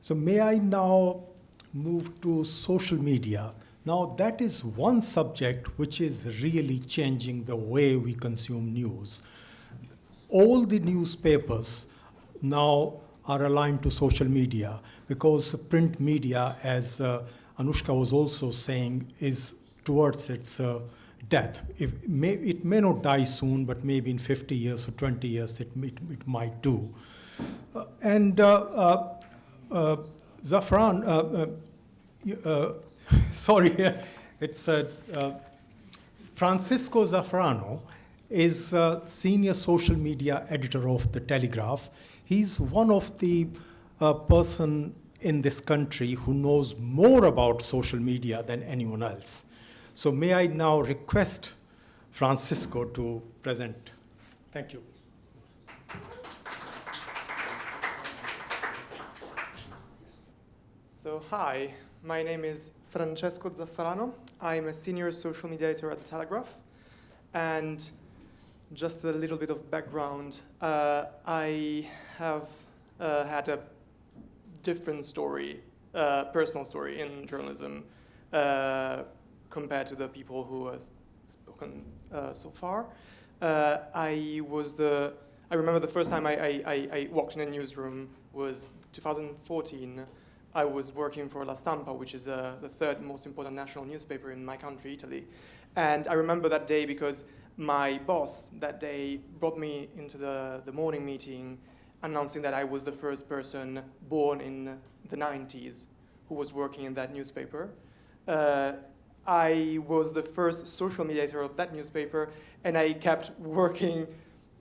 So may I now move to social media? Now that is one subject which is really changing the way we consume news. All the newspapers now are aligned to social media because print media, as Anushka was also saying, is towards its death. It may not die soon, but maybe in 50 years or 20 years it might do. Zafran, sorry, it's Francesco Zaffarano is senior social media editor of The Telegraph. He's one of the person in this country who knows more about social media than anyone else. So may I now request Francesco to present. Thank you. So hi, my name is Francesco Zaffarano. I'm a senior social media editor at The Telegraph. And just a little bit of background, I have had a different story, personal story in journalism compared to the people who have spoken so far. I remember the first time I walked in a newsroom was 2014. I was working for La Stampa, which is the third most important national newspaper in my country, Italy. And I remember that day because my boss that day brought me into the morning meeting announcing that I was the first person born in the 90s who was working in that newspaper. I was the first social mediator of that newspaper, and I kept working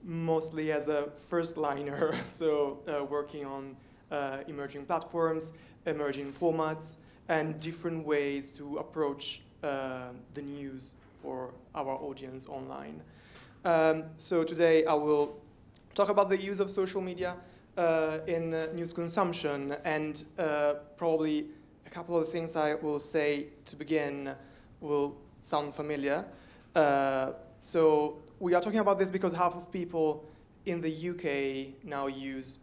mostly as a first liner, so working on emerging platforms, emerging formats, and different ways to approach the news for our audience online. So today I will talk about the use of social media in news consumption, and probably a couple of things I will say to begin will sound familiar. So we are talking about this because half of people in the UK now use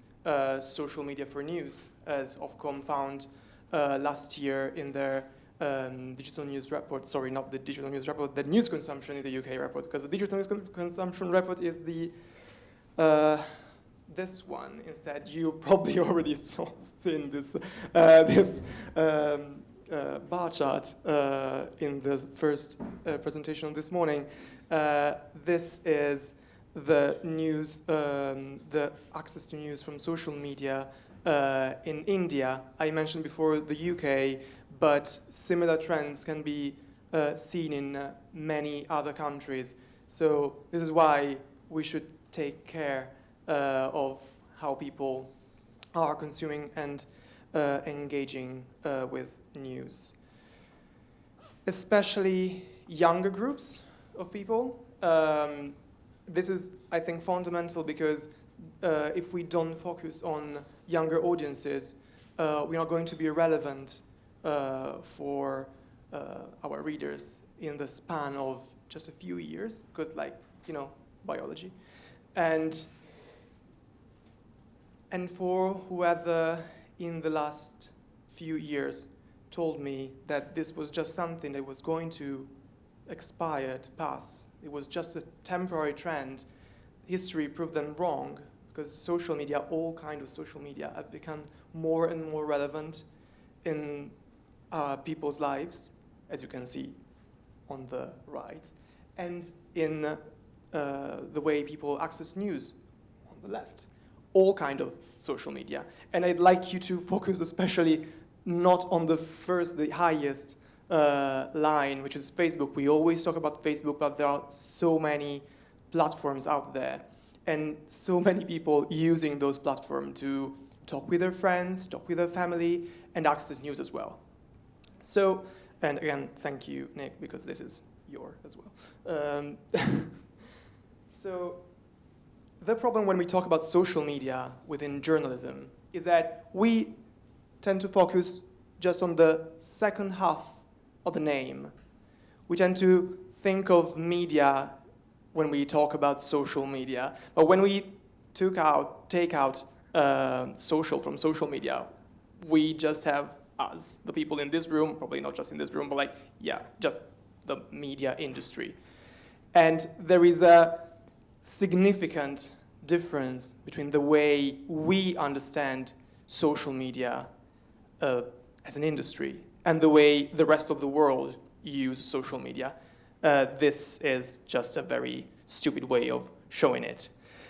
social media for news, as Ofcom found last year in their digital news report. Sorry, not the digital news report, the news consumption in the UK report, because the digital news consumption report is the this one instead. You probably already seen this bar chart in the first presentation this morning. This is the news, the access to news from social media in India. I mentioned before the UK, but similar trends can be seen in many other countries. So this is why we should take care of how people are consuming and engaging with news. Especially younger groups of people. This is, I think, fundamental because if we don't focus on younger audiences, we are going to be relevant for our readers in the span of just a few years, because, like, you know, biology. And for whoever in the last few years told me that this was just something that was going to expire, to pass, it was just a temporary trend, history proved them wrong, because social media, all kinds of social media, have become more and more relevant in people's lives, as you can see on the right, and in the way people access news on the left. All kind of social media. And I'd like you to focus especially not on the highest line, which is Facebook. We always talk about Facebook, but there are so many platforms out there and so many people using those platforms to talk with their friends, talk with their family, and access news as well. So, and again, thank you, Nick, because this is your as well. So, the problem when we talk about social media within journalism is that we tend to focus just on the second half of the name. We tend to think of media when we talk about social media, but when we take out social from social media, we just have us, the people in this room, probably not just in this room, but like, yeah, just the media industry. And there is a significant difference between the way we understand social media as an industry and the way the rest of the world use social media. This is just a very stupid way of showing it.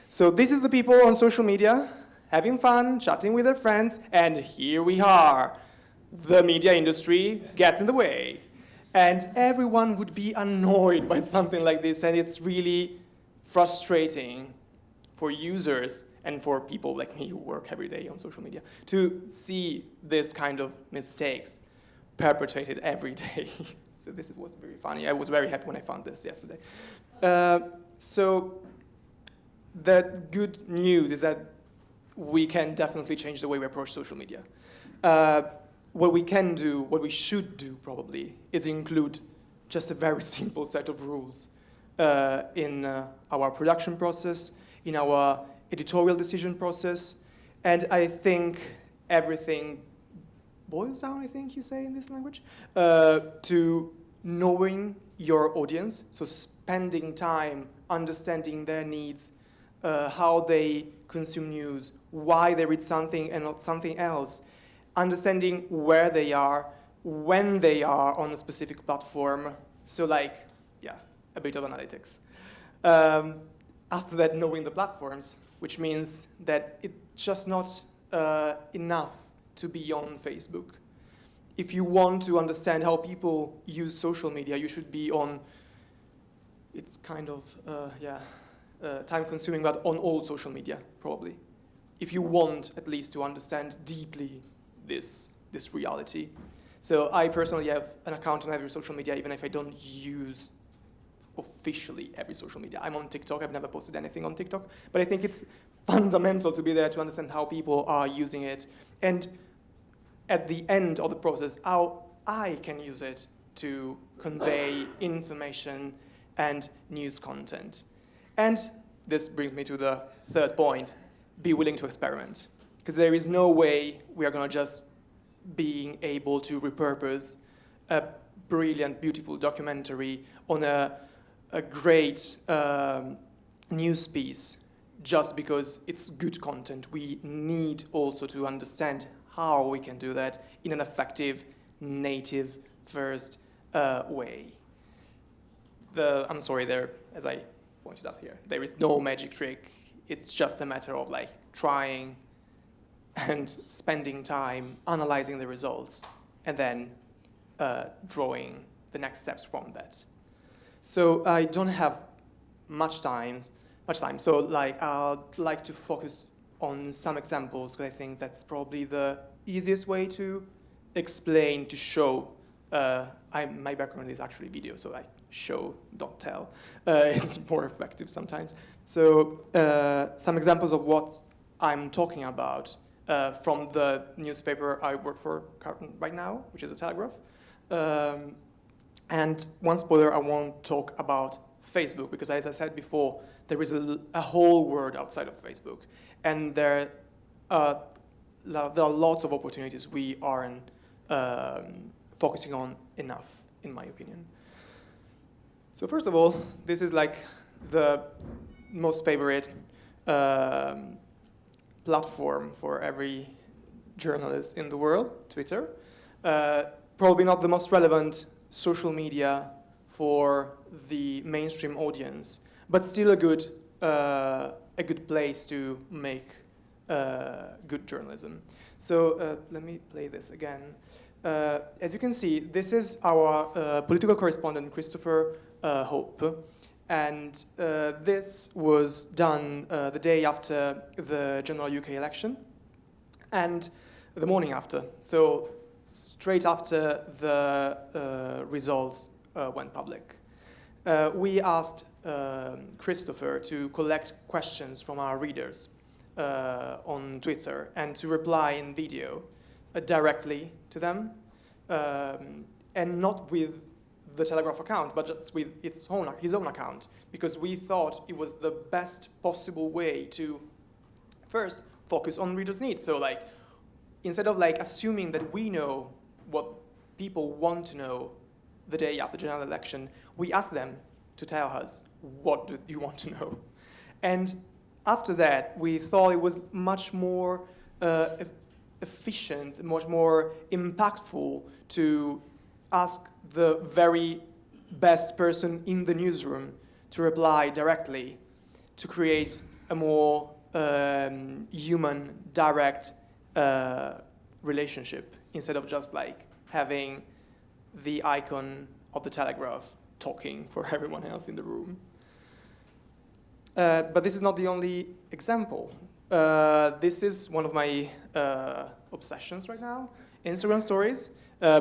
So this is the people on social media having fun, chatting with their friends, and here we are. The media industry gets in the way. And everyone would be annoyed by something like this, and it's really frustrating for users and for people like me who work every day on social media to see this kind of mistakes perpetrated every day. So this was very funny. I was very happy when I found this yesterday. So the good news is that we can definitely change the way we approach social media. What we can do, what we should do probably, is include just a very simple set of rules in our production process, in our editorial decision process, and I think everything boils down, I think you say in this language, to knowing your audience, so spending time understanding their needs, how they consume news, why they read something and not something else, understanding where they are, when they are on a specific platform, so like, yeah, a bit of analytics. After that, knowing the platforms, which means that it's just not enough to be on Facebook. If you want to understand how people use social media, you should be on, it's kind of, time-consuming, but on all social media, probably. If you want, at least, to understand deeply this reality. So I personally have an account on every social media, even if I don't use officially every social media. I'm on TikTok. I've never posted anything on TikTok, but I think it's fundamental to be there to understand how people are using it, and at the end of the process, how I can use it to convey information and news content. And this brings me to the third point: be willing to experiment. Because there is no way we are going to just being able to repurpose a brilliant, beautiful documentary on a great news piece just because it's good content. We need also to understand how we can do that in an effective, native first way. I'm sorry, as I pointed out here, there is no magic trick. It's just a matter of like trying and spending time analyzing the results and then drawing the next steps from that. So I don't have much time. So like I'd like to focus on some examples because I think that's probably the easiest way to explain, to show. My background is actually video, so I show, don't tell. It's more effective sometimes. So some examples of what I'm talking about from the newspaper I work for right now, which is a Telegraph. And one spoiler, I won't talk about Facebook because, as I said before, there is a whole world outside of Facebook. And there are lots of opportunities we aren't focusing on enough, in my opinion. So first of all, this is like the most favorite platform for every journalist in the world, Twitter. Probably not the most relevant social media for the mainstream audience, but still a good place to make good journalism. So let me play this again. As you can see, this is our political correspondent, Christopher Hope. And this was done the day after the general UK election and the morning after. So straight after the results went public. We asked Christopher to collect questions from our readers on Twitter and to reply in video directly to them, and not with the Telegraph account, but just with his own account, because we thought it was the best possible way to first focus on readers' needs. So like, instead of like assuming that we know what people want to know the day after the general election, we ask them to tell us, what do you want to know? And after that, we thought it was much more efficient, much more impactful to ask the very best person in the newsroom to reply directly, to create a more human, direct relationship, instead of just like having the icon of the Telegraph talking for everyone else in the room. But this is not the only example. This is one of my obsessions right now, Instagram stories.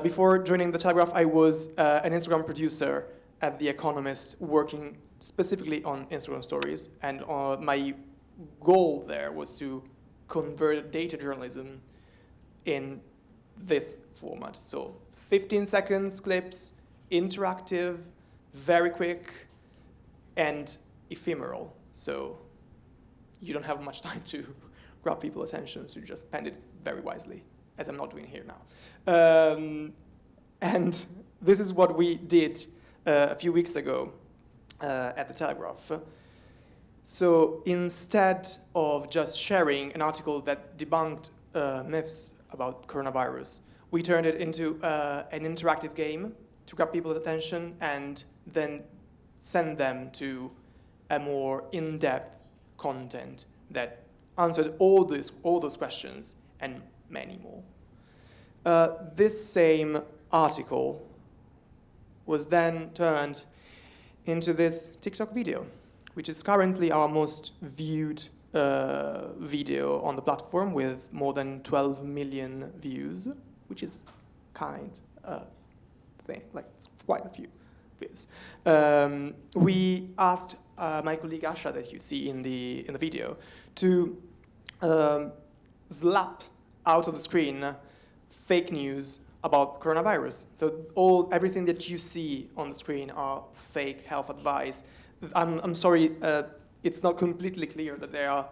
Before joining the Telegraph, I was an Instagram producer at The Economist, working specifically on Instagram stories, and my goal there was to convert data journalism in this format. So 15 seconds clips, interactive, very quick, and ephemeral. So you don't have much time to grab people's attention, so you just spend it very wisely, as I'm not doing here now. And this is what we did a few weeks ago at the Telegraph. So instead of just sharing an article that debunked myths about coronavirus, we turned it into an interactive game to grab people's attention and then send them to a more in-depth content that answered all those questions and many more. This same article was then turned into this TikTok video, which is currently our most viewed video on the platform, with more than 12 million views, which is it's quite a few views. We asked my colleague Asha, that you see in the video, to slap out of the screen fake news about coronavirus. So everything that you see on the screen are fake health advice. I'm sorry, it's not completely clear that they are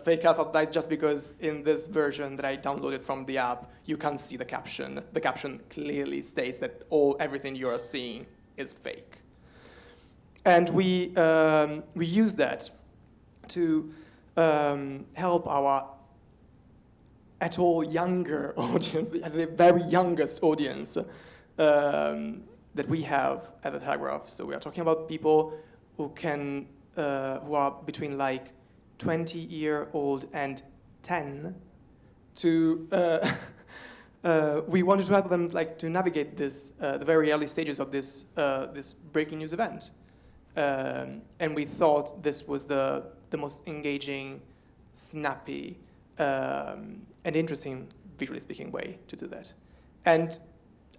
fake health advice, just because in this version that I downloaded from the app, you can't see the caption. The caption clearly states that everything you are seeing is fake. And we use that to help our at all younger audience, the very youngest audience that we have at the Telegraph. So we are talking about people who are between like 20-year-old and 10. We wanted to help them like to navigate this the very early stages of this this breaking news event, and we thought this was the most engaging, snappy, and interesting, visually speaking, way to do that. And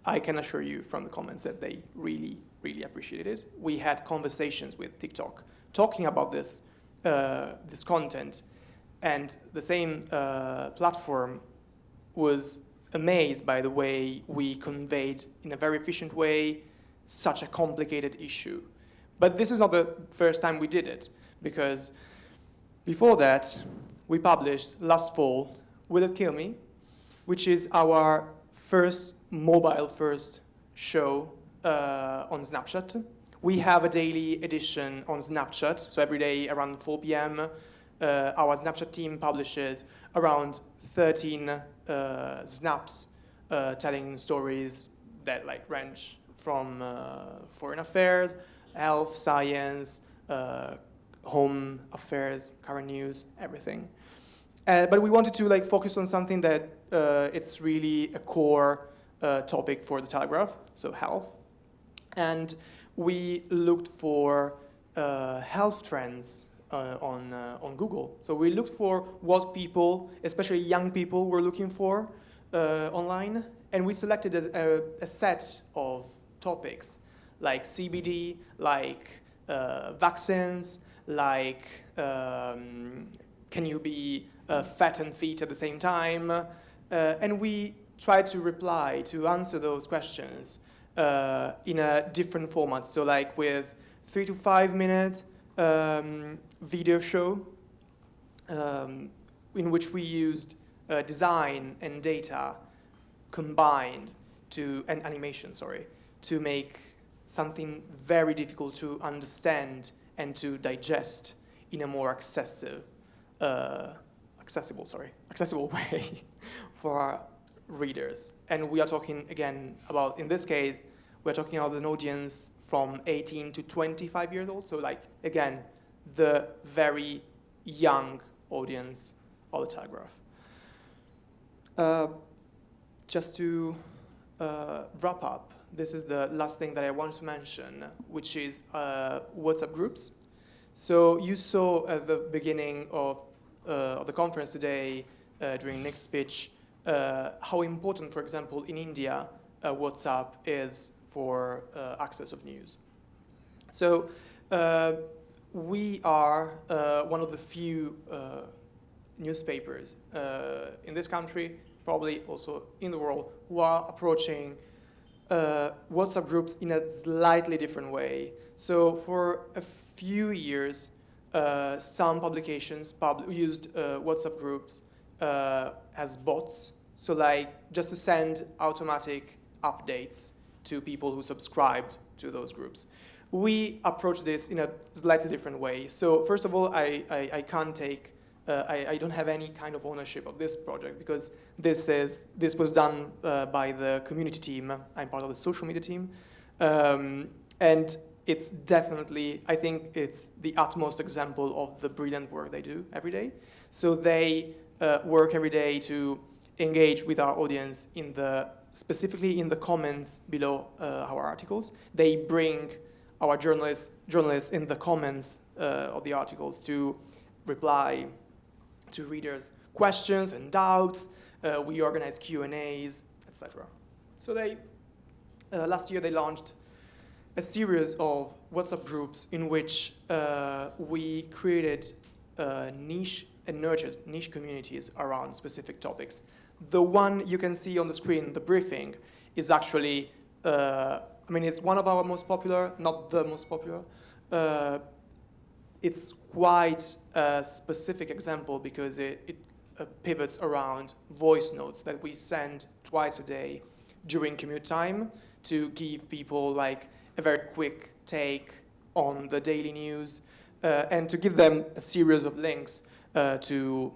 I can assure you from the comments that they really, really appreciated it. We had conversations with TikTok talking about this this content, and the same platform was amazed by the way we conveyed in a very efficient way such a complicated issue. But this is not the first time we did it, because before that we published last fall Will It Kill Me?, which is our first mobile-first show on Snapchat. We have a daily edition on Snapchat, so every day around 4 p.m. Our Snapchat team publishes around 13 snaps telling stories that like range from foreign affairs, health, science, home affairs, current news, everything. But we wanted to like focus on something that it's really a core topic for the Telegraph, so health. And we looked for health trends on Google. So we looked for what people, especially young people, were looking for online, and we selected a set of topics like CBD, like vaccines, like can you be fat and fit at the same time, and we tried to answer those questions in a different format. So like with 3 to 5 minute video show in which we used design and data combined and animation, sorry, to make something very difficult to understand and to digest in a more accessible way for our readers. And we are talking again about, in this case, we're talking about an audience from 18 to 25 years old. So like, again, the very young audience of the Telegraph. Just to wrap up, this is the last thing that I wanted to mention, which is WhatsApp groups. So you saw at the beginning of the conference today, during Nick's speech, how important, for example, in India, WhatsApp is for access of news. So we are one of the few newspapers in this country, probably also in the world, who are approaching WhatsApp groups in a slightly different way. So for a few years, some publications used WhatsApp groups as bots. So like just to send automatic updates to people who subscribed to those groups. We approach this in a slightly different way. So first of all, I can't take, I don't have any kind of ownership of this project because this was done by the community team. I'm part of the social media team. And it's definitely, I think it's the utmost example of the brilliant work they do every day. So they work every day to engage with our audience specifically in the comments below our articles. They bring our journalists in the comments of the articles to reply to readers' questions and doubts. We organize Q&As, etc. So last year they launched a series of WhatsApp groups in which we created niche and nurtured niche communities around specific topics. The one you can see on the screen, the briefing, is actually, it's one of our most popular, not the most popular. It's quite a specific example because it pivots around voice notes that we send twice a day during commute time to give people like a very quick take on the daily news and to give them a series of links to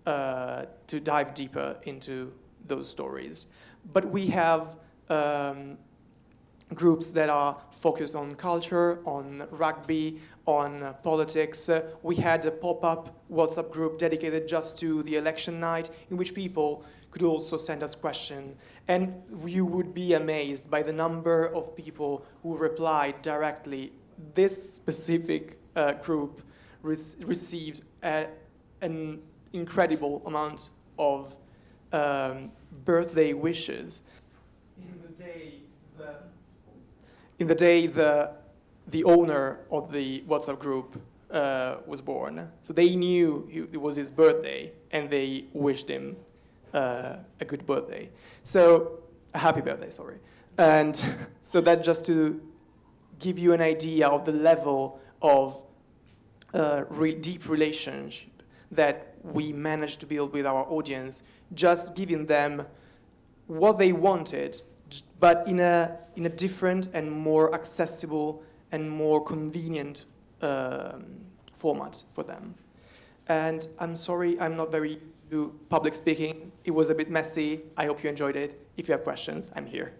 dive deeper into those stories. But we have groups that are focused on culture, on rugby, on politics. We had a pop-up WhatsApp group dedicated just to the election night in which people could also send us questions. And you would be amazed by the number of people who replied directly. This specific group received an incredible amount of birthday wishes. In the day the owner of the WhatsApp group was born. So they knew it was his birthday and they wished him a good birthday. So, a happy birthday, sorry. And so that just to give you an idea of the level of deep relationship that we managed to build with our audience, just giving them what they wanted, but in a different and more accessible and more convenient format for them. And I'm sorry, I'm not very used to public speaking. It was a bit messy. I hope you enjoyed it. If you have questions, I'm here.